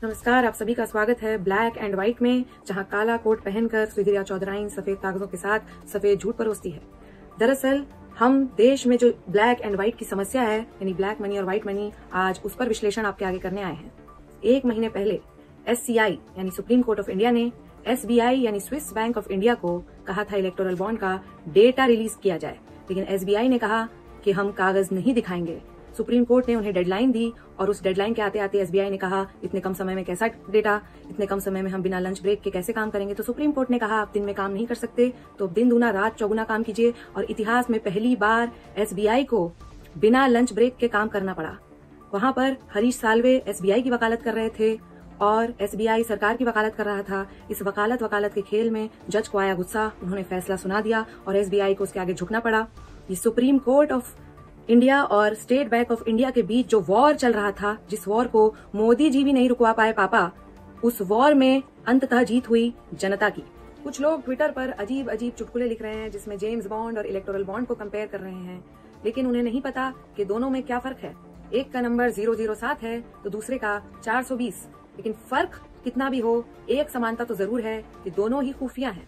नमस्कार, आप सभी का स्वागत है ब्लैक एंड व्हाइट में, जहां काला कोट पहनकर सुधीरा चौधराइन सफेद कागजों के साथ सफेद झूठ परोसती है। दरअसल हम देश में जो ब्लैक एंड व्हाइट की समस्या है, यानी ब्लैक मनी और व्हाइट मनी, आज उस पर विश्लेषण आपके आगे करने आए हैं। 1 महीने पहले SCI यानी सुप्रीम कोर्ट ऑफ इंडिया ने SBI यानी स्विस बैंक ऑफ इंडिया को कहा था इलेक्टोरल बॉन्ड का डेटा रिलीज किया जाए, लेकिन SBI ने कहा कि हम कागज नहीं दिखाएंगे। सुप्रीम कोर्ट ने उन्हें डेडलाइन दी और उस डेडलाइन के आते आते SBI ने कहा इतने कम समय में कैसा डेटा, इतने कम समय में हम बिना लंच ब्रेक के कैसे काम करेंगे। तो सुप्रीम कोर्ट ने कहा आप दिन में काम नहीं कर सकते, तो दिन दूना रात चौगुना काम कीजिए। और इतिहास में पहली बार SBI को बिना लंच ब्रेक के काम करना पड़ा। वहां पर हरीश साल्वे SBI की वकालत कर रहे थे और SBI सरकार की वकालत कर रहा था। इस वकालत के खेल में जज को आया गुस्सा, उन्होंने फैसला सुना दिया और SBI को उसके आगे झुकना पड़ा। ये सुप्रीम कोर्ट ऑफ इंडिया और स्टेट बैंक ऑफ इंडिया के बीच जो वॉर चल रहा था, जिस वॉर को मोदी जी भी नहीं रुकवा पाए पापा, उस वॉर में अंततः जीत हुई जनता की। कुछ लोग ट्विटर पर अजीब अजीब चुटकुले लिख रहे हैं जिसमें जेम्स बॉन्ड और इलेक्टोरल बॉन्ड को कंपेयर कर रहे हैं, लेकिन उन्हें नहीं पता कि दोनों में क्या फर्क है। एक का नंबर 007 है तो दूसरे का 420, लेकिन फर्क कितना भी हो, एक समानता तो जरूर है कि दोनों ही खुफिया हैं।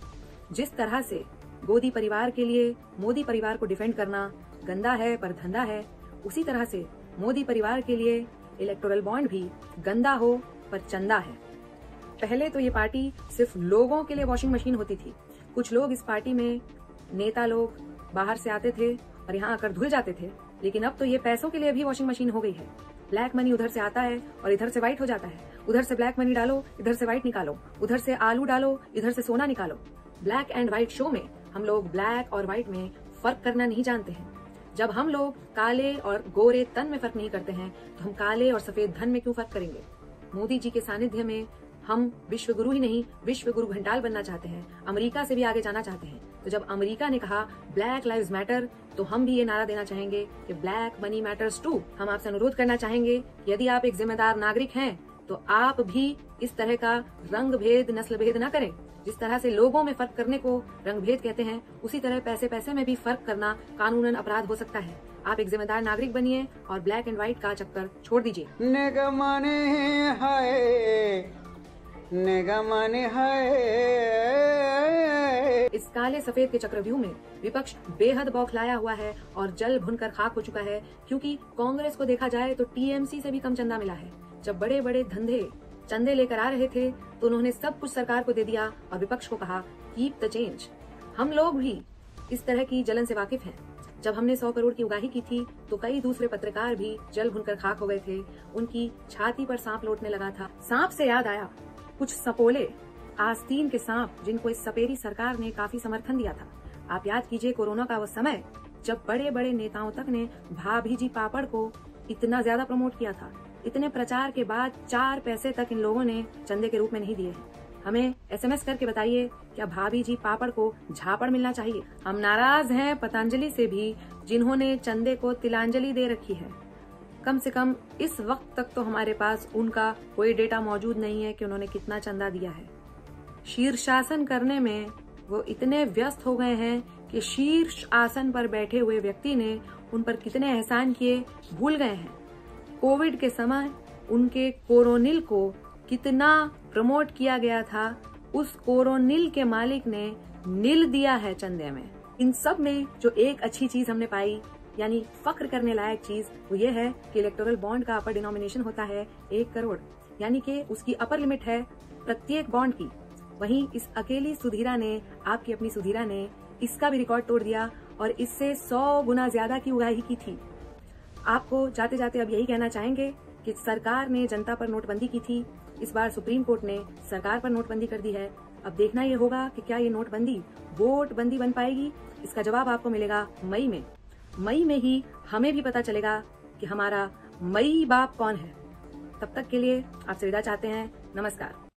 जिस तरह से गोदी परिवार के लिए मोदी परिवार को डिफेंड करना गंदा है पर धंधा है, उसी तरह से मोदी परिवार के लिए इलेक्टोरल बॉन्ड भी गंदा हो पर चंदा है। पहले तो ये पार्टी सिर्फ लोगों के लिए वॉशिंग मशीन होती थी। कुछ लोग इस पार्टी में नेता लोग बाहर से आते थे और यहाँ आकर धुल जाते थे, लेकिन अब तो ये पैसों के लिए भी वॉशिंग मशीन हो गई है। ब्लैक मनी उधर से आता है और इधर से व्हाइट हो जाता है। उधर से ब्लैक मनी डालो, इधर से व्हाइट निकालो, उधर से आलू डालो, इधर से सोना निकालो। ब्लैक एंड व्हाइट शो में हम लोग ब्लैक और व्हाइट में फर्क करना नहीं जानते हैं। जब हम लोग काले और गोरे तन में फर्क नहीं करते हैं, तो हम काले और सफेद धन में क्यों फर्क करेंगे। मोदी जी के सानिध्य में हम विश्व गुरु ही नहीं, विश्व गुरु घंटाल बनना चाहते हैं, अमेरिका से भी आगे जाना चाहते हैं। तो जब अमेरिका ने कहा ब्लैक लाइव्स मैटर, तो हम भी ये नारा देना चाहेंगे कि ब्लैक मनी मैटर्स टू। हम आपसे अनुरोध करना चाहेंगे कि यदि आप एक जिम्मेदार नागरिक हैं तो आप भी इस तरह का रंग भेद, नस्ल भेद न करें। जिस तरह से लोगों में फर्क करने को रंग भेद कहते हैं, उसी तरह पैसे पैसे में भी फर्क करना कानूनन अपराध हो सकता है। आप एक जिम्मेदार नागरिक बनिए और ब्लैक एंड व्हाइट का चक्कर छोड़ दीजिए। इस काले सफेद के चक्रव्यूह में विपक्ष बेहद बौखलाया हुआ है और जल भुनकर खाक हो चुका है, क्योंकि कांग्रेस को देखा जाए तो TMC से भी कम चंदा मिला है। जब बड़े बड़े धंधे चंदे लेकर आ रहे थे तो उन्होंने सब कुछ सरकार को दे दिया और विपक्ष को कहा कीप द चेंज। हम लोग भी इस तरह की जलन से वाकिफ हैं। जब हमने 100 करोड़ की उगाही की थी तो कई दूसरे पत्रकार भी जल भुनकर खाक हो गए थे। उनकी छाती पर सांप लौटने लगा था। सांप से याद आया, कुछ सपोले आस्तीन के सांप जिनको इस सपेरी सरकार ने काफी समर्थन दिया था। आप याद कीजिए कोरोना का वो समय जब बड़े बड़े नेताओं तक ने भाभी जी पापड़ को इतना ज्यादा प्रमोट किया था। इतने प्रचार के बाद 4 पैसे तक इन लोगों ने चंदे के रूप में नहीं दिए हैं। हमें SMS करके बताइए, क्या भाभी जी पापड़ को झापड़ मिलना चाहिए। हम नाराज हैं पतंजलि से भी, जिन्होंने चंदे को तिलांजलि दे रखी है। कम से कम इस वक्त तक तो हमारे पास उनका कोई डेटा मौजूद नहीं है कि उन्होंने कितना चंदा दिया है। शीर्षासन करने में वो इतने व्यस्त हो गए हैं कि शीर्ष आसन पर बैठे हुए व्यक्ति ने उन पर कितने एहसान किए भूल गए हैं। कोविड के समय उनके कोरोनिल को कितना प्रमोट किया गया था, उस कोरोनिल के मालिक ने नील दिया है चंदे में। इन सब में जो एक अच्छी चीज हमने पाई, यानी फख्र करने लायक चीज, वो ये है कि इलेक्टोरल बॉन्ड का अपर डिनोमिनेशन होता है 1 करोड़, यानी कि उसकी अपर लिमिट है प्रत्येक बॉन्ड की। वहीं इस अकेली सुधीरा ने, आपकी अपनी सुधीरा ने, इसका भी रिकॉर्ड तोड़ दिया और इससे 100 गुना ज्यादा की उगाही की थी। आपको जाते जाते अब यही कहना चाहेंगे कि सरकार ने जनता पर नोटबंदी की थी, इस बार सुप्रीम कोर्ट ने सरकार पर नोटबंदी कर दी है। अब देखना ये होगा कि क्या ये नोटबंदी वोट बंदी बन पाएगी। इसका जवाब आपको मिलेगा मई में। मई में ही हमें भी पता चलेगा कि हमारा मई बाप कौन है। तब तक के लिए आपसे विदा चाहते हैं। नमस्कार।